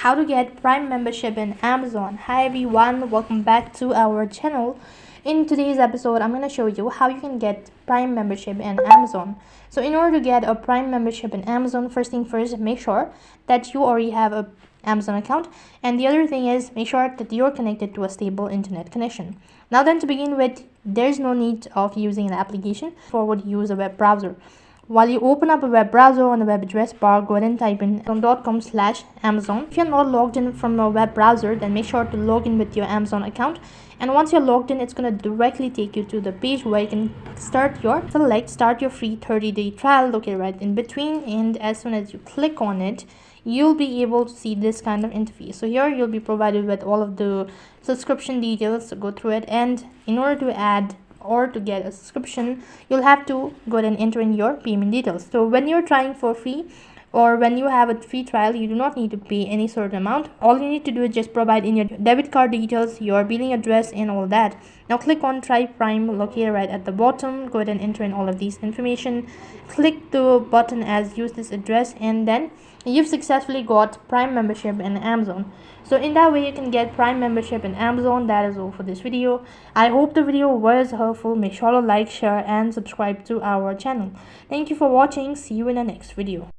how to get Prime membership in Amazon. Hi everyone, welcome back to our channel. In today's episode, I'm going to show you how you can get Prime membership in Amazon. So in order to get a Prime membership in Amazon, first thing first, make sure that you already have a Amazon account, and the other thing is make sure that you're connected to a stable internet connection. Now then, to begin with, there's no need of using an application. Forward, use a web browser. While you open up a web browser, on the web address bar, go ahead and type in amazon.com/Amazon. If you're not logged in from a web browser, then make sure to log in with your Amazon account. And once you're logged in, it's going to directly take you to the page where you can start your free 30-day trial located right in between. And as soon as you click on it, you'll be able to see this kind of interface. So here you'll be provided with all of the subscription details to go through it, and in order to add or to get a subscription, you'll have to go ahead and enter in your payment details. So when you're trying for free, or when you have a free trial, you do not need to pay any certain amount. All you need to do is just provide in your debit card details, your billing address, and all that. Now click on Try Prime located right at the bottom. Go ahead and enter in all of these information. Click the button as use this address, and then you've successfully got Prime membership in Amazon. So in that way you can get Prime membership in Amazon. That is all for this video. I hope the video was helpful. Make sure to like, share, and subscribe to our channel. Thank you for watching. See you in the next video.